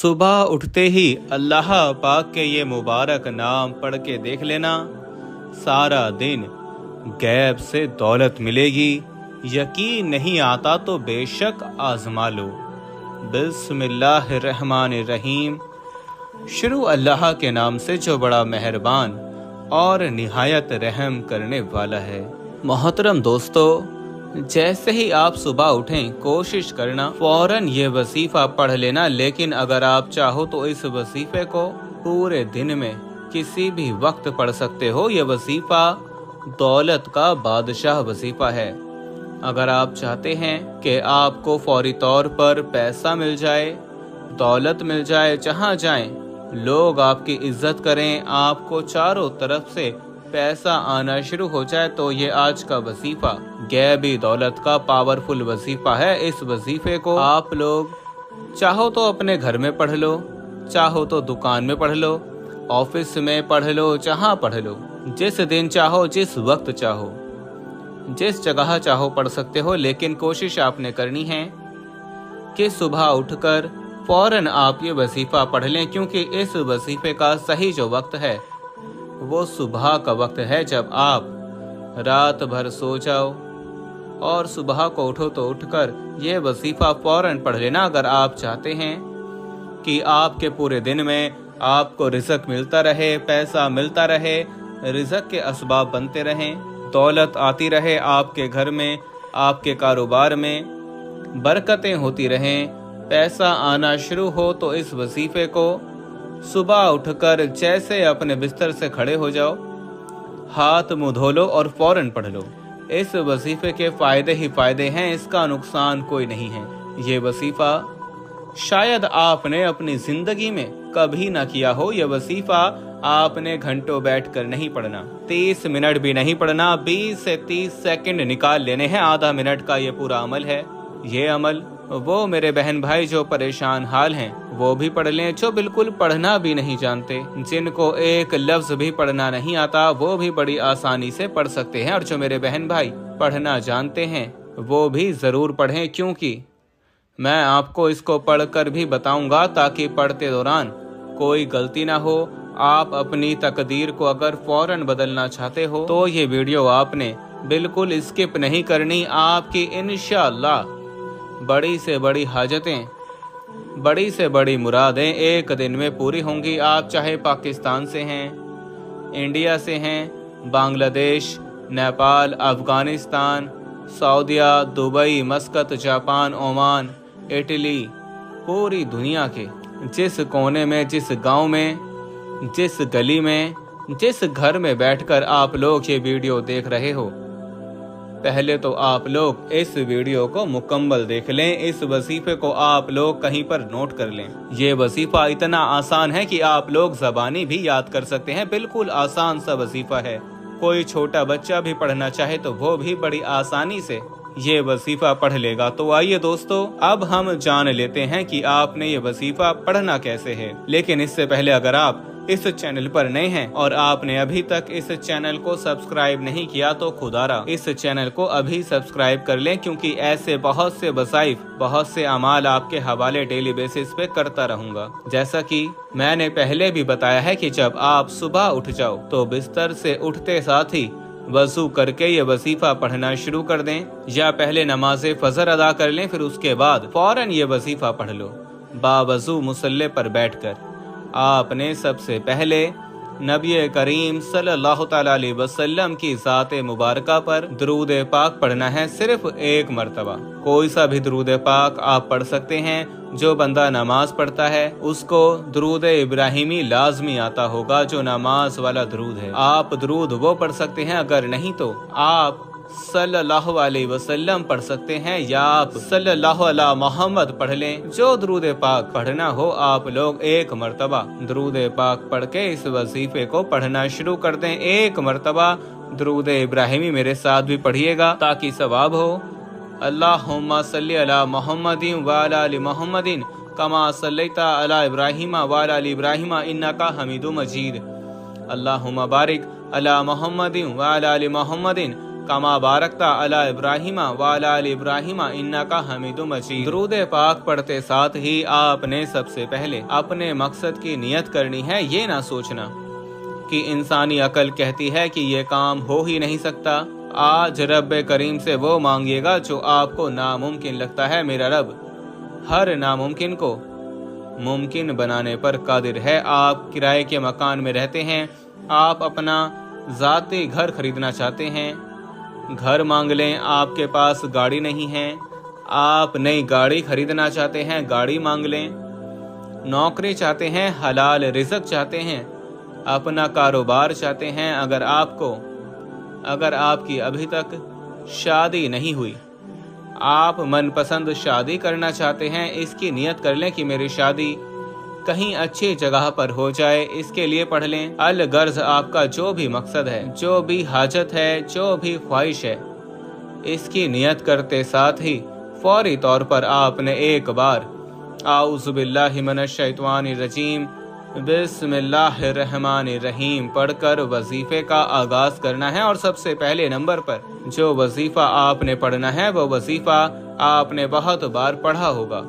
सुबह उठते ही अल्लाह पाक के ये मुबारक नाम पढ़ के देख लेना, सारा दिन गैब से दौलत मिलेगी। यकीन नहीं आता तो बेशक आजमा लो। बिस्मिल्लाहिर्रहमानिर्रहीम। शुरू अल्लाह के नाम से जो बड़ा मेहरबान और निहायत रहम करने वाला है। मोहतरम दोस्तों, जैसे ही आप सुबह उठें कोशिश करना फौरन ये वजीफा पढ़ लेना, लेकिन अगर आप चाहो तो इस वजीफे को पूरे दिन में किसी भी वक्त पढ़ सकते हो। ये वजीफा दौलत का बादशाह वजीफा है। अगर आप चाहते हैं कि आपको फौरी तौर पर पैसा मिल जाए, दौलत मिल जाए, जहां जाएं लोग आपकी इज्जत करें, आपको चारों तरफ से पैसा आना शुरू हो जाए, तो ये आज का वजीफा गैबी दौलत का पावरफुल वजीफा है। इस वजीफे को आप लोग चाहो तो अपने घर में पढ़ लो, चाहो तो दुकान में पढ़ लो, ऑफिस में पढ़ लो, जहां पढ़ लो, जिस दिन चाहो, जिस वक्त चाहो, जिस जगह चाहो पढ़ सकते हो। लेकिन कोशिश आपने करनी है कि सुबह उठकर फौरन आप ये वजीफा पढ़ लें, क्योंकि इस वजीफे का सही जो वक्त है वो सुबह का वक्त है, जब आप रात भर सो जाओ और सुबह को उठो तो उठकर ये वजीफा फौरन पढ़ लेना। अगर आप चाहते हैं कि आपके पूरे दिन में आपको रिज़्क मिलता रहे, पैसा मिलता रहे, रिज़्क के असबाब बनते रहें, दौलत आती रहे आपके घर में, आपके कारोबार में बरकतें होती रहें, पैसा आना शुरू हो, तो इस वजीफे को सुबह उठकर जैसे अपने बिस्तर से खड़े हो जाओ, हाथ मुंह धो लो और फौरन पढ़ लो। इस वजीफे के फायदे ही फायदे हैं, इसका नुकसान कोई नहीं है। ये वजीफा शायद आपने अपनी जिंदगी में कभी ना किया हो। यह वजीफा आपने घंटों बैठकर नहीं पढ़ना, 30 मिनट भी नहीं पढ़ना, 20 से 30 सेकंड निकाल लेने हैं। आधा मिनट का ये पूरा अमल है। ये अमल वो मेरे बहन भाई जो परेशान हाल हैं वो भी पढ़ लें, जो बिल्कुल पढ़ना भी नहीं जानते, जिनको एक लफ्ज भी पढ़ना नहीं आता, वो भी बड़ी आसानी से पढ़ सकते हैं। और जो मेरे बहन भाई पढ़ना जानते हैं वो भी जरूर पढ़ें, क्योंकि मैं आपको इसको पढ़कर भी बताऊंगा, ताकि पढ़ते दौरान कोई गलती ना हो। आप अपनी तकदीर को अगर फौरन बदलना चाहते हो तो ये वीडियो आपने बिल्कुल स्किप नहीं करनी। आपकी इंशाअल्लाह बड़ी से बड़ी हाजतें, बड़ी से बड़ी मुरादें एक दिन में पूरी होंगी। आप चाहे पाकिस्तान से हैं, इंडिया से हैं, बांग्लादेश, नेपाल, अफगानिस्तान, सऊदीया, Dubai, Muscat, Japan, Oman, Italy, पूरी दुनिया के जिस कोने में, जिस गांव में, जिस गली में, जिस घर में बैठकर आप लोग ये वीडियो देख रहे हो, पहले तो आप लोग इस वीडियो को मुकम्मल देख लें। इस वजीफे को आप लोग कहीं पर नोट कर लें। ये वजीफा इतना आसान है कि आप लोग ज़बानी भी याद कर सकते हैं। बिल्कुल आसान सा वजीफा है। कोई छोटा बच्चा भी पढ़ना चाहे तो वो भी बड़ी आसानी से ये वजीफा पढ़ लेगा। तो आइए दोस्तों, अब हम जान लेते हैं कि आपने ये वजीफा पढ़ना कैसे है। लेकिन इससे पहले अगर आप इस चैनल पर नए हैं और आपने अभी तक इस चैनल को सब्सक्राइब नहीं किया तो खुदारा इस चैनल को अभी सब्सक्राइब कर लें, क्योंकि ऐसे बहुत से वज़ाइफ, बहुत से अमाल आपके हवाले डेली बेसिस पे करता रहूंगा। जैसा कि मैंने पहले भी बताया है कि जब आप सुबह उठ जाओ तो बिस्तर से उठते साथ ही वजू करके ये वजीफा पढ़ना शुरू कर दें, या पहले नमाज फजर अदा कर लें, फिर उसके बाद फौरन ये वजीफा पढ़ लो। बावजू मुसल्ले पर बैठकर आपने सबसे पहले नबी करीम सल्लल्लाहु तआला अलैहि वसल्लम की ज़ात मुबारका पर दुरूद पाक पढ़ना है, सिर्फ एक मरतबा। कोई सा भी दुरूद पाक आप पढ़ सकते हैं। जो बंदा नमाज पढ़ता है उसको दुरूद इब्राहिमी लाजमी आता होगा, जो नमाज वाला दुरूद है। आप दुरूद वो पढ़ सकते हैं, अगर नहीं तो आप सल्लल्लाहु अलैहि वसल्लम पढ़ सकते हैं, या आप सल्लल्लाहु अला मोहम्मद पढ़ लें। जो दुरूद पाक पढ़ना हो आप लोग एक मरतबा दुरूद पाक पढ़ के इस वजीफे को पढ़ना शुरू कर दें। एक मरतबा दुरूद इब्राहिमी मेरे साथ भी पढ़िएगा ताकि सवाब हो। अल्लाहुम्मा सल्ली अला मुहम्मदिन व अला आलि मुहम्मदिन कमा सल्लैता अला इब्राहिम व अला आलि इब्राहिम इन्नका हमीदुम मजीद। अल्लाहुम्मा बारिक अला मुहम्मदिन व अला आलि मुहम्मदिन कमा बारकता अला इब्राहिमा व अला आल इब्राहिमा इन्नका हमीदुम मजीद। दुरूद पाक पढ़ते साथ ही आपने सबसे पहले अपने मकसद की नियत करनी है। ये ना सोचना कि इंसानी अकल कहती है कि ये काम हो ही नहीं सकता। आज रब करीम से वो मांगिएगा जो आपको नामुमकिन लगता है। मेरा रब हर नामुमकिन को मुमकिन बनाने पर कादिर है। आप किराए के मकान में रहते हैं, आप अपना ज़ाती घर खरीदना चाहते हैं, घर मांग लें। आपके पास गाड़ी नहीं है, आप नई गाड़ी खरीदना चाहते हैं, गाड़ी मांग लें। नौकरी चाहते हैं, हलाल रिज़्क चाहते हैं, अपना कारोबार चाहते हैं। अगर आपकी अभी तक शादी नहीं हुई, आप मनपसंद शादी करना चाहते हैं, इसकी नियत कर लें कि मेरी शादी कहीं अच्छी जगह पर हो जाए। इसके लिए पढ़ लें। अल गर्ज आपका जो भी मकसद है, जो भी हाजत है, जो भी ख्वाहिश है, इसकी नियत करते साथ ही फौरी तौर पर आपने एक बार आऊज़ु बिल्लाहि मिनश शैतानिर रजीम बिस्मिल्लाहिर्रहमानिर्रहीम पढ़कर वजीफे का आगाज करना है। और सबसे पहले नंबर पर जो वजीफा आपने पढ़ना है वो वजीफा आपने बहुत बार पढ़ा होगा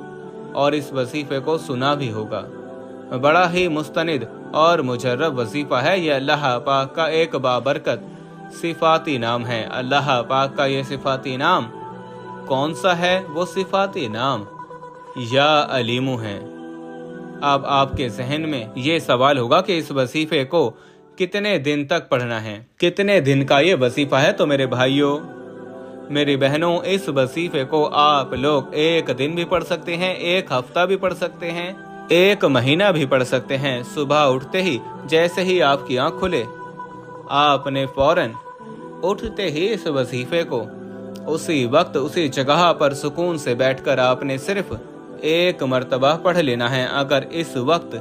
और इस वजीफे को सुना भी होगा। बड़ा ही मुस्तनिद और मुजर्रब वजीफा है। ये अल्लाह पाक का एक बाबरकत सिफाती नाम है। अल्लाह पाक का ये सिफाती नाम कौन सा है? वो सिफाती नाम या अलीमु है। अब आपके जहन में ये सवाल होगा कि इस वजीफे को कितने दिन तक पढ़ना है, कितने दिन का ये वजीफा है। तो मेरे भाइयों, मेरी बहनों, इस वजीफे को आप लोग एक दिन भी पढ़ सकते हैं, एक हफ्ता भी पढ़ सकते हैं, एक महीना भी पढ़ सकते हैं। सुबह उठते ही जैसे ही आपकी आंख खुले, आपने फौरन उठते ही इस वजीफे को उसी वक्त उसी जगह पर सुकून से बैठकर आपने सिर्फ एक मर्तबा पढ़ लेना है। अगर इस वक्त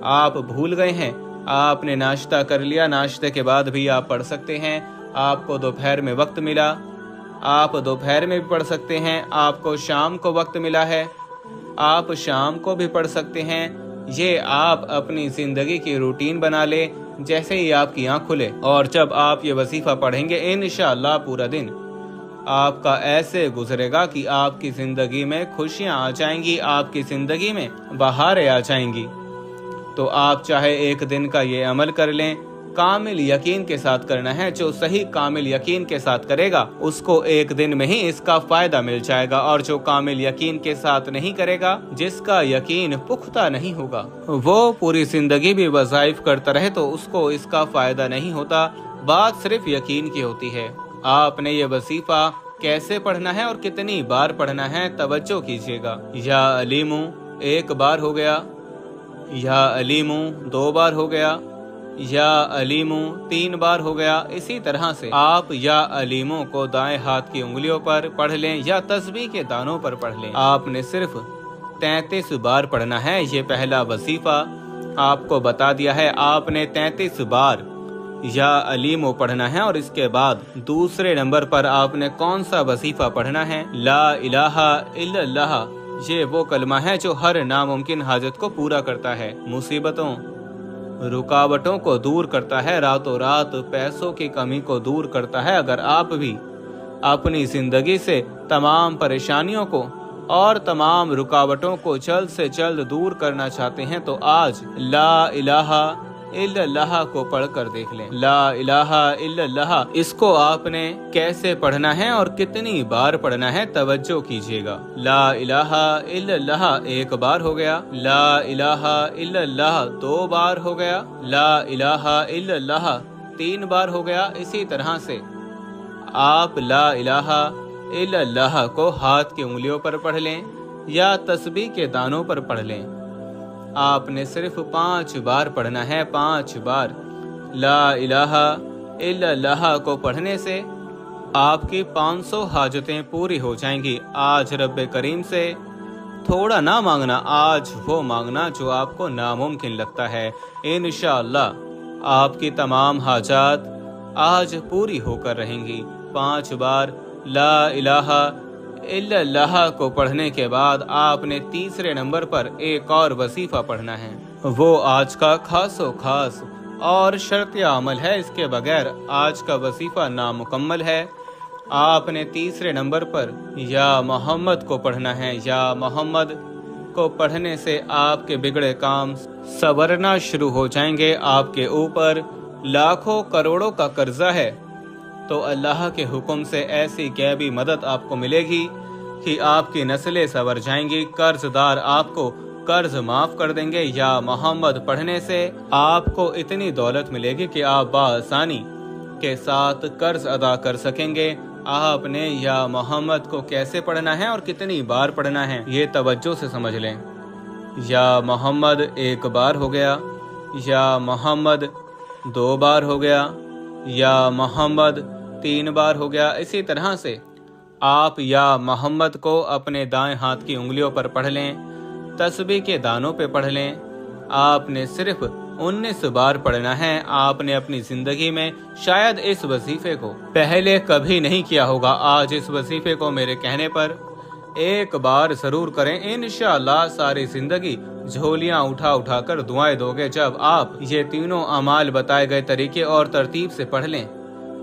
आप भूल गए हैं, आपने नाश्ता कर लिया, नाश्ते के बाद भी आप पढ़ सकते हैं। आपको दोपहर में वक्त मिला, आप दोपहर में भी पढ़ सकते हैं। आपको शाम को वक्त मिला है, आप शाम को भी पढ़ सकते हैं। ये आप अपनी जिंदगी की रूटीन बना ले। जैसे ही आपकी आँख खुले और जब आप ये वजीफा पढ़ेंगे, इंशाअल्लाह पूरा दिन आपका ऐसे गुजरेगा कि आपकी जिंदगी में खुशियां आ जाएंगी, आपकी जिंदगी में बहारें आ जाएंगी। तो आप चाहे एक दिन का ये अमल कर लें, कामिल यकीन के साथ करना है। जो सही कामिल यकीन के साथ करेगा उसको एक दिन में ही इसका फायदा मिल जाएगा, और जो कामिल यकीन के साथ नहीं करेगा, जिसका यकीन पुख्ता नहीं होगा, वो पूरी जिंदगी भी वज़ाइफ करता रहे तो उसको इसका फायदा नहीं होता। बात सिर्फ यकीन की होती है। आपने ये वजीफा कैसे पढ़ना है और कितनी बार पढ़ना है, तवज्जो कीजिएगा। या अलीमु एक बार हो गया, या अलीमु 2 बार हो गया, या अलीमु 3 बार हो गया। इसी तरह से आप या अलीमु को दाएं हाथ की उंगलियों पर पढ़ लें या तस्बीह के दानों पर पढ़ लें। आपने सिर्फ 33 बार पढ़ना है। ये पहला वजीफा आपको बता दिया है, आपने 33 बार या अलीमो पढ़ना है। और इसके बाद दूसरे नंबर पर आपने कौन सा वजीफा पढ़ना है? ला इलाहा इल्लल्लाह। ये वो कलमा है जो हर नामुमकिन हाजत को पूरा करता है, मुसीबतों रुकावटों को दूर करता है, रातों रात पैसों की कमी को दूर करता है। अगर आप भी अपनी जिंदगी से तमाम परेशानियों को और तमाम रुकावटों को जल्द से जल्द दूर करना चाहते हैं तो आज ला इलाहा इल्लल्लाह को पढ़कर देख लें। ला इलाहा इल्लल्लाह, इसको आपने कैसे पढ़ना है और कितनी बार पढ़ना है, तवज्जो कीजिएगा। ला इलाहा इल्लल्लाह 1 बार हो गया, ला इलाहा इल्लल्लाह 2 बार हो गया, ला इलाहा इल्लल्लाह 3 बार हो गया। इसी तरह से आप ला इलाहा इल्लल्लाह को हाथ की उंगलियों पर पढ़ लें या तस्बीह के दानों पर पढ़ लें। आपने सिर्फ 5 बार पढ़ना है, 5 बार। ला इलाहा इल्लल्लाह को पढ़ने से आपकी 500 हाजतें पूरी हो जाएंगी। आज रब्बे करीम से थोड़ा ना मांगना, आज वो मांगना जो आपको नामुमकिन लगता है। इंशाअल्लाह आपकी तमाम हाजात आज पूरी होकर रहेंगी। 5 बार ला इलाहा इल्लल्लाह को पढ़ने के बाद आपने तीसरे नंबर पर एक और वजीफा पढ़ना है। वो आज का खासो खास और शर्तिया अमल है, इसके बगैर आज का वजीफा नामुकम्मल है। आपने तीसरे नंबर पर या मोहम्मद को पढ़ना है। या मोहम्मद को पढ़ने से आपके बिगड़े काम संवरना शुरू हो जाएंगे। आपके ऊपर लाखों करोड़ों का कर्जा है तो अल्लाह के हुक्म से ऐसी गैबी मदद आपको मिलेगी कि आपकी नस्लें संवर जाएंगी। कर्जदार आपको कर्ज माफ कर देंगे। या मोहम्मद पढ़ने से आपको इतनी दौलत मिलेगी कि आप बआसानी के साथ कर्ज अदा कर सकेंगे। आपने या मोहम्मद को कैसे पढ़ना है और कितनी बार पढ़ना है ये तवज्जो से समझ लें। या मोहम्मद 1 बार हो गया, या मोहम्मद 2 बार हो गया, या मोहम्मद 3 बार हो गया। इसी तरह से आप या मोहम्मद को अपने दाएं हाथ की उंगलियों पर पढ़ लें, तस्बीह के दानों पे पढ़ लें। आपने सिर्फ 19 बार पढ़ना है। आपने अपनी जिंदगी में शायद इस वजीफे को पहले कभी नहीं किया होगा। आज इस वजीफे को मेरे कहने पर 1 बार जरूर करें। इंशाअल्लाह सारी जिंदगी झोलियां उठा उठा कर दुआएं दोगे। जब आप ये तीनों अमाल बताए गए तरीके और तरतीब से पढ़ लें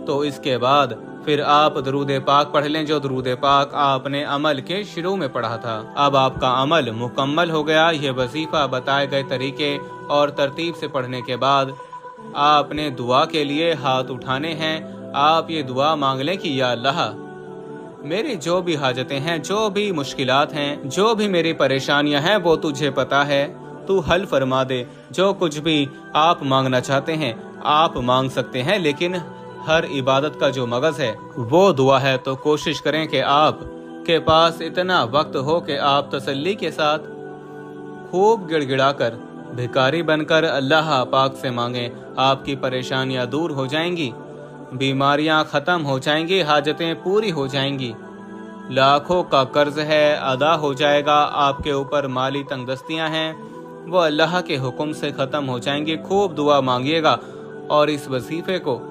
तो इसके बाद फिर आप दरूद पाक पढ़ लें, जो दरूद पाक आपने अमल के शुरू में पढ़ा था। अब आपका अमल मुकम्मल हो गया। यह वजीफा बताए गए तरीके और तरतीब से पढ़ने के बाद आपने दुआ के लिए हाथ उठाने हैं। आप ये दुआ मांग लें कि या अल्लाह, मेरी जो भी हाजतें हैं, जो भी मुश्किलात हैं, जो भी मेरी परेशानियां हैं वो तुझे पता है, तू हल फरमा दे। जो कुछ भी आप मांगना चाहते हैं आप मांग सकते हैं, लेकिन हर इबादत का जो मगज है वो दुआ है। तो कोशिश करें कि आप के पास इतना वक्त हो कि आप तसल्ली के साथ खूब गिड़गिड़ाकर भिखारी बनकर अल्लाह पाक से मांगें। आपकी परेशानियां दूर हो जाएंगी, बीमारियां खत्म हो जाएंगी, हाजतें पूरी हो जाएंगी। लाखों का कर्ज है अदा हो जाएगा। आपके ऊपर माली तंगदस्तियां हैं वो अल्लाह के हुक्म से खत्म हो जाएंगी। खूब दुआ मांगिएगा। और इस वजीफे को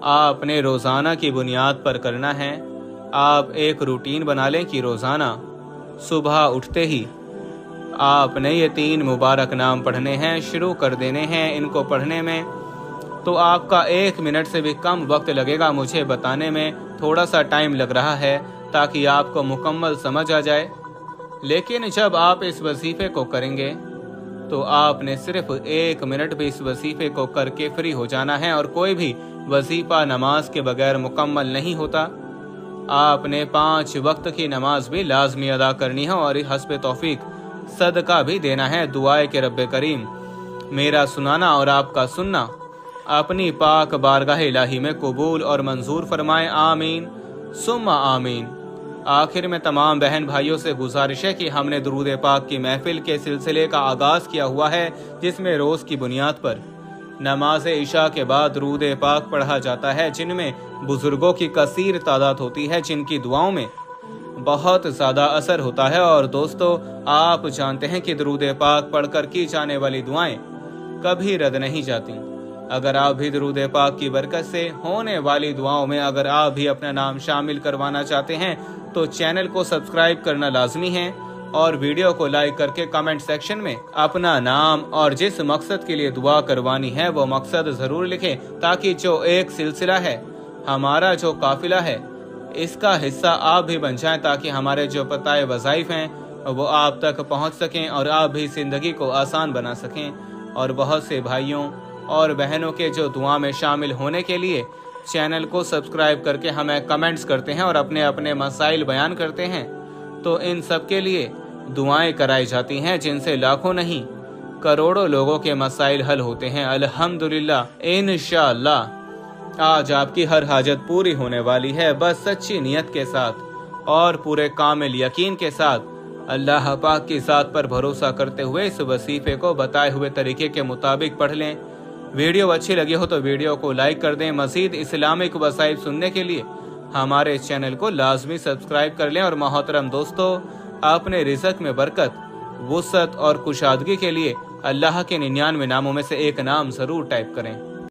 आपने रोजाना की बुनियाद पर करना है। आप एक रूटीन बना लें कि रोजाना सुबह उठते ही आपने ये 3 मुबारक नाम पढ़ने हैं, शुरू कर देने हैं। इनको पढ़ने में तो आपका 1 मिनट से भी कम वक्त लगेगा। मुझे बताने में थोड़ा सा टाइम लग रहा है ताकि आपको मुकम्मल समझ आ जाए, लेकिन जब आप इस वजीफे को करेंगे तो आपने सिर्फ 1 मिनट भी इस वजीफे को करके फ्री हो जाना है। और कोई भी वजीफा नमाज के बगैर मुकम्मल नहीं होता। आपने 5 वक्त की नमाज भी लाजमी अदा करनी है और हस्ब तौफीक सदका भी देना है। दुआए के रब्बे करीम मेरा सुनाना और आपका सुनना अपनी पाक बारगाह इलाही में कबूल और मंजूर फरमाए। आमीन सुम्मा आमीन। आखिर में तमाम बहन भाइयों से गुजारिश है कि हमने दुरूद पाक की महफिल के सिलसिले का आगाज किया हुआ है, जिसमें रोज की बुनियाद पर नमाज इशा के बाद दुरूद पाक पढ़ा जाता है, जिनमें बुजुर्गों की कसीर तादाद होती है, जिनकी दुआओं में बहुत ज़्यादा असर होता है। और दोस्तों, आप जानते हैं कि दुरूद पाक पढ़कर की जाने वाली दुआएं कभी रद्द नहीं जाती। अगर आप भी दुरूद पाक की बरकत से होने वाली दुआओं में अगर आप भी अपना नाम शामिल करवाना चाहते हैं तो चैनल को सब्सक्राइब करना लाजमी है और वीडियो को लाइक करके कमेंट सेक्शन में अपना नाम और जिस मकसद के लिए दुआ करवानी है वो मकसद जरूर लिखें, ताकि जो एक सिलसिला है, हमारा जो काफिला है, इसका हिस्सा आप भी बन जाएं, ताकि हमारे जो पताए वज़ाइफ हैं वो आप तक पहुंच सकें और आप भी जिंदगी को आसान बना सकें। और बहुत से भाइयों और बहनों के जो दुआ में शामिल होने के लिए चैनल को सब्सक्राइब करके हमें कमेंट्स करते हैं और अपने अपने मसाइल बयान करते हैं, तो इन सब के लिए दुआएं कराई जाती हैं, जिनसे लाखों नहीं करोड़ों लोगों के मसाइल हल होते हैं। अल्हम्दुलिल्लाह इंशाअल्लाह आज आपकी हर हाजत पूरी होने वाली है। बस सच्ची नियत के साथ और पूरे कामिल यकीन के साथ अल्लाह पाक की ज़ात पर भरोसा करते हुए इस वजीफे को बताए हुए तरीके के मुताबिक पढ़ लें। वीडियो अच्छी लगी हो तो वीडियो को लाइक कर दें। मज़ीद इस्लामिक वसाइल सुनने के लिए हमारे चैनल को लाजमी सब्सक्राइब कर लें। और मोहतरम दोस्तों, अपने रिज़्क में बरकत, वुसअत और कुशादगी के लिए अल्लाह के 99 नामों में से एक नाम ज़रूर टाइप करें।